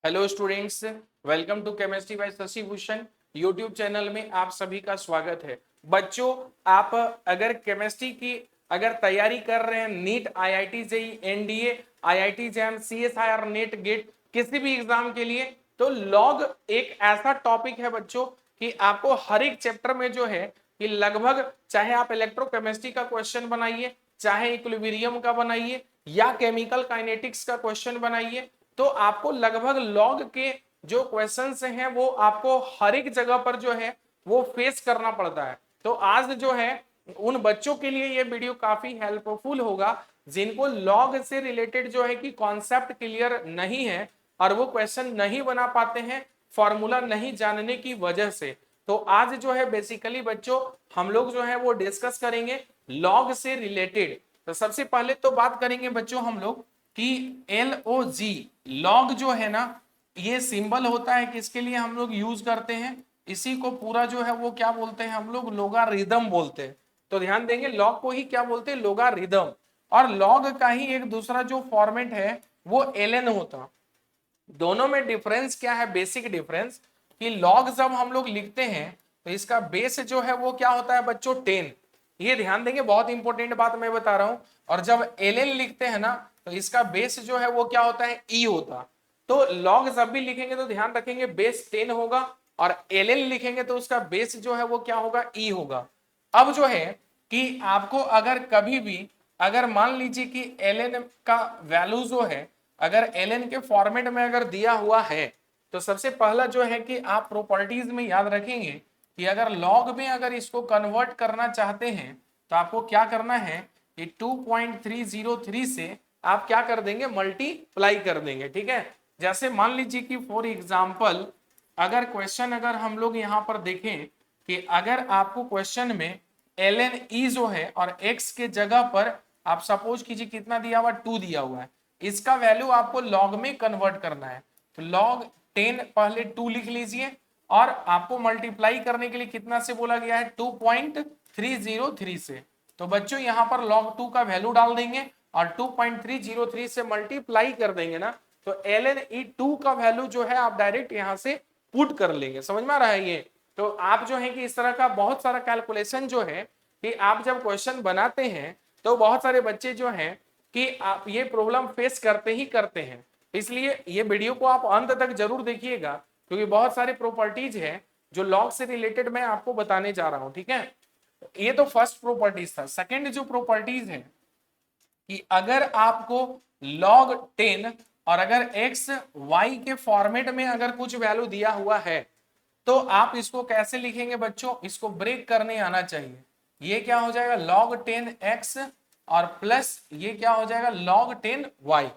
Hello students, welcome to chemistry by Shashi Bhushan YouTube channel में आप सभी का स्वागत है। बच्चों, आप अगर केमिस्ट्री की अगर तैयारी कर रहे हैं, NEET, IIT JEE, NDA, IIT JAM, CSIR, NET, GATE, किसी भी एग्जाम के लिए, तो लॉग एक ऐसा टॉपिक है बच्चों कि आपको हर एक चैप्टर में जो है कि लगभग, चाहे आप इलेक्ट्रोकेमिस्ट्री का क्वेश्चन बनाइए, चाहे इक्विलिब्रियम का बनाइए या केमिकल काइनेटिक्स का क्वेश्चन बनाइए, तो आपको लगभग लॉग के जो क्वेश्चंस हैं वो आपको हर एक जगह पर जो है वो फेस करना पड़ता है। तो आज जो है उन बच्चों के लिए ये वीडियो काफी हेल्पफुल होगा जिनको लॉग से रिलेटेड जो है कि कॉन्सेप्ट क्लियर नहीं है और वो क्वेश्चन नहीं बना पाते हैं फॉर्मूला नहीं जानने की वजह से। तो आज जो है बेसिकली बच्चों हम लोग जो है वो डिस्कस करेंगे लॉग से रिलेटेड। तो सबसे पहले तो बात करेंगे बच्चों हम लोग कि LOG लॉग जो है ना, ये सिंबल होता है किसके लिए हम लोग यूज करते हैं, इसी को पूरा जो है वो क्या बोलते हैं हम लोग, लोगारिदम बोलते हैं। तो ध्यान देंगे लॉग को ही क्या बोलते हैं, लोगारिदम। और लॉग का ही एक दूसरा जो फॉर्मेट है वो ln होता। दोनों में डिफरेंस क्या है, बेसिक डिफरेंस कि लॉग जब हम लोग लिखते हैं तो इसका बेस जो है वो क्या होता है बच्चों, 10। ये ध्यान देंगे, बहुत इंपॉर्टेंट बात मैं बता रहा हूं। और जब ln लिखते हैं ना तो इसका बेस जो है वो क्या होता है, e होता। तो लॉग जब भी लिखेंगे तो ध्यान रखेंगे बेस 10 होगा और ln लिखेंगे तो उसका बेस जो है वो क्या होगा, e होगा। अब जो है कि आपको अगर कभी भी अगर मान लीजिए कि ln का वैल्यू जो है अगर ln के फॉर्मेट में अगर दिया हुआ है तो सबसे पहला जो है कि आप प्रॉपर्टीज में याद रखेंगे कि अगर लॉग में अगर इसको कन्वर्ट करना चाहते हैं तो आपको क्या करना है कि 2.303 से आप क्या कर देंगे, मल्टीप्लाई कर देंगे। ठीक है, जैसे मान लीजिए कि फॉर एग्जांपल अगर क्वेश्चन अगर हम लोग यहाँ पर देखें कि अगर आपको क्वेश्चन में ln e जो है और x के जगह पर आप सपोज कीजिए कितना दिया हुआ, 2 दिया हुआ है, इसका वैल्यू आपको लॉग में कन्वर्ट करना है। तो log 10 पहले 2 लिख लीजिए और आपको मल्टीप्लाई करने के लिए कितना से बोला गया है, 2.303 से। तो बच्चों यहाँ पर log 2 का वैल्यू डाल देंगे और 2.303 से मल्टीप्लाई कर देंगे ना, तो ln e2 का वैल्यू जो है आप डायरेक्ट यहाँ से पुट कर लेंगे। समझ में आ रहा है ये? तो आप जो है कि इस तरह का बहुत सारा कैलकुलेशन जो है कि आप जब क्वेश्चन बनाते हैं तो बहुत सारे बच्चे जो हैं कि आप ये प्रॉब्लम फेस करते ही करते हैं। इसलिए ये वीडियो को आप अंत तक जरूर देखिएगा क्योंकि बहुत सारे प्रॉपर्टीज है जो लॉग से रिलेटेड मैं आपको बताने जा रहा हूं। ठीक है, ये तो फर्स्ट प्रॉपर्टीज था। सेकंड जो प्रॉपर्टीज है कि अगर आपको log 10 और अगर x y के फॉर्मेट में अगर कुछ वैल्यू दिया हुआ है तो आप इसको कैसे लिखेंगे बच्चों, इसको ब्रेक करने आना चाहिए। ये क्या हो जाएगा, log 10x और प्लस ये क्या हो जाएगा, log 10y।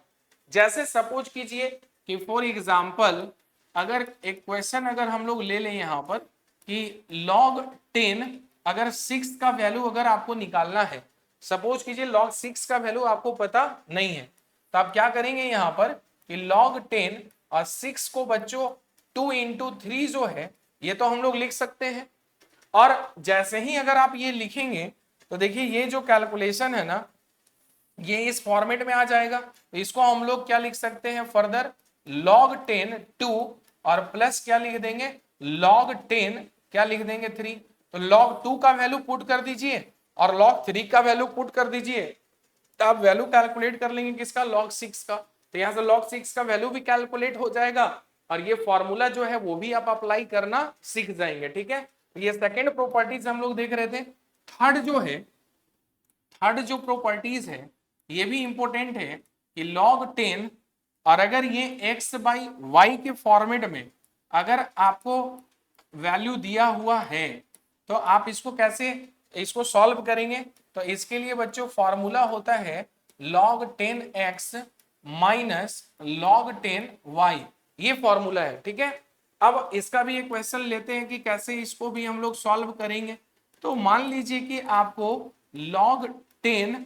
जैसे सपोज कीजिए कि फॉर एग्जांपल अगर एक क्वेश्चन अगर हम लोग ले लें यहां पर कि log 10 अगर 6 का वैल्यू अगर आपको निकालना है, सपोज कीजिए log 6 का वैल्यू आपको पता नहीं है, तो आप क्या करेंगे यहां पर कि log 10 और 6 को बच्चों 2 into 3 जो है ये तो हम लोग लिख सकते हैं। और जैसे ही अगर आप ये लिखेंगे तो देखिए ये जो कैलकुलेशन है ना ये इस फॉर्मेट में आ जाएगा। तो इसको हम लोग क्या लिख सकते हैं फर्दर, log 10 2 और प्लस क्या लिख देंगे, log 10 क्या लिख देंगे 3। तो log 2 का वैल्यू पुट कर दीजिए और log 3 का वैल्यू पुट कर दीजिए, तो आप वैल्यू कैलकुलेट कर लेंगे किसका, log 6 का। तो यहां से log 6 का वैल्यू भी कैलकुलेट हो जाएगा और ये फॉर्मूला जो है वो भी आप अप्लाई करना सीख जाएंगे। ठीक है, तो ये सेकेंड प्रॉपर्टीज हम लोग देख रहे थे। थर्ड जो है, थर्ड जो प्रॉपर्टीज है ये भी इंपॉर्टेंट है कि log 10 और अगर ये x बाई वाई के फॉर्मेट में अगर आपको वैल्यू दिया हुआ है तो आप इसको कैसे इसको सॉल्व करेंगे। तो इसके लिए बच्चों फॉर्मूला होता है log 10x minus log 10y, ये फॉर्मूला है। ठीक है, अब इसका भी एक क्वेश्चन लेते हैं कि कैसे इसको भी हम लोग सॉल्व करेंगे। तो मान लीजिए कि आपको log 10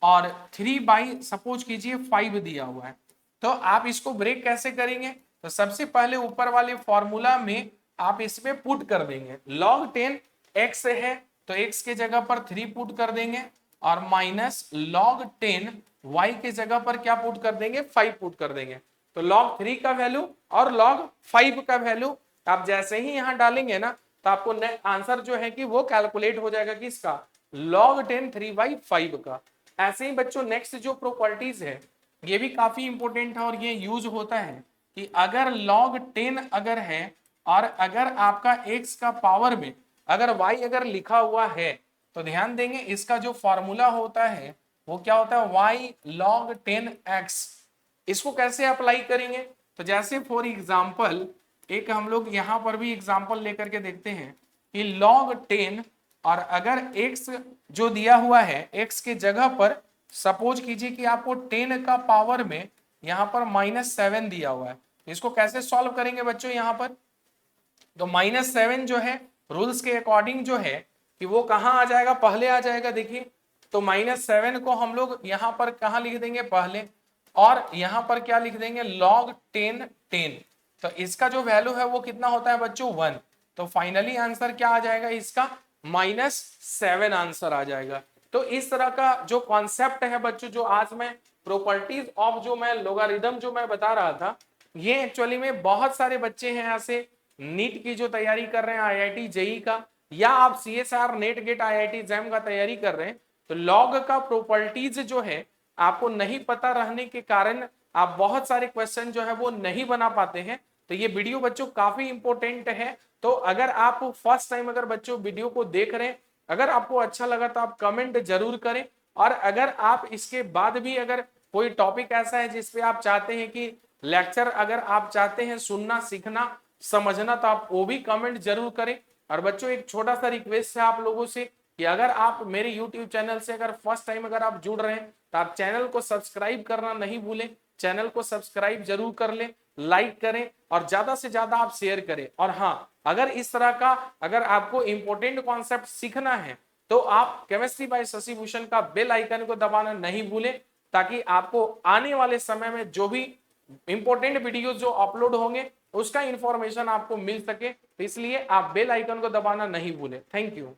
और 3 बाई सपोज कीजिए 5 दिया हुआ है, तो आप इसको ब्रेक कैसे करेंगे। तो सबसे पहले ऊपर वाले फॉर्मूला में आप इसमें पुट कर देंगे, log 10 x है तो x के जगह पर 3 पुट कर देंगे और माइनस log 10 y के जगह पर क्या पुट कर देंगे, 5 पुट कर देंगे। तो log 3 का वैल्यू और log 5 का वैल्यू आप जैसे ही यहां डालेंगे ना तो आपको आंसर जो है कि वो कैलकुलेट हो जाएगा किसका, log 10 3/5 का। ऐसे ही बच्चों नेक्स्ट जो प्रॉपर्टीज है ये भी काफी इंपॉर्टेंट है और ये यूज होता है कि अगर log 10 अगर है और अगर आपका x का पावर में अगर y अगर लिखा हुआ है तो ध्यान देंगे इसका जो फॉर्मूला होता है वो क्या होता है, y log 10x। इसको कैसे अप्लाई करेंगे, तो जैसे फॉर एग्जांपल एक हम लोग यहां पर भी एग्जांपल लेकर के देखते हैं कि log 10 और अगर x जो दिया हुआ है x के जगह पर सपोज कीजिए कि आपको 10 का पावर में यहां पर -7 दिया हुआ है, इसको कैसे सॉल्व करेंगे बच्चों यहां पर, तो -7 जो है रूल्स के अकॉर्डिंग जो है कि वो कहां आ जाएगा, पहले आ जाएगा। देखिए तो -7 को हम लोग यहां पर कहां लिख देंगे, पहले, और यहां पर क्या लिख देंगे log 10। तो इसका जो वैल्यू है वो कितना होता है बच्चों 1। तो फाइनली आंसर क्या आ जाएगा इसका -7 आंसर आ जाएगा। तो इस तरह का जो कॉन्सेप्ट है बच्चों, जो आज मैं प्रॉपर्टीज ऑफ जो मैं लोगारिथम जो मैं बता रहा था, ये एक्चुअली में बहुत सारे बच्चे हैं ऐसे नीट की जो तैयारी कर रहे हैं, आईआईटी जेई का, या आप CSR NET GATE IIT exam का तैयारी कर रहे हैं, तो लॉग का प्रॉपर्टीज जो है आपको नहीं पता रहने के कारण आप बहुत सारे क्वेश्चन जो है वो नहीं बना पाते हैं। तो ये वीडियो बच्चों काफी इंपॉर्टेंट है। तो अगर आप फर्स्ट टाइम अगर बच्चों वीडियो को देख रहे हैं, अगर आपको अच्छा लगा तो आप कमेंट जरूर करें, और अगर आप इसके बाद भी अगर कोई टॉपिक ऐसा है जिसपे आप चाहते हैं कि लेक्चर अगर आप चाहते हैं सुनना सीखना समझना, तो आप वो भी कमेंट जरूर करें। और बच्चों एक छोटा सा रिक्वेस्ट है आप लोगों से कि अगर आप मेरे यूट्यूब चैनल से अगर फर्स्ट टाइम अगर आप जुड़ रहे हैं तो आप चैनल को सब्सक्राइब करना नहीं भूलें, चैनल को सब्सक्राइब जरूर कर लें, लाइक करें और ज्यादा से ज्यादा आप शेयर करें। और हाँ, अगर इस तरह का अगर आपको इंपॉर्टेंट कॉन्सेप्ट सीखना है तो आप केमिस्ट्री बाय शशि भूषण का बेल आइकन को दबाना नहीं भूलें, ताकि आपको आने वाले समय में जो भी इंपॉर्टेंट वीडियोस जो अपलोड होंगे उसका इंफॉर्मेशन आपको मिल सके। तो इसलिए आप बेल आइकन को दबाना नहीं भूलें। Thank you.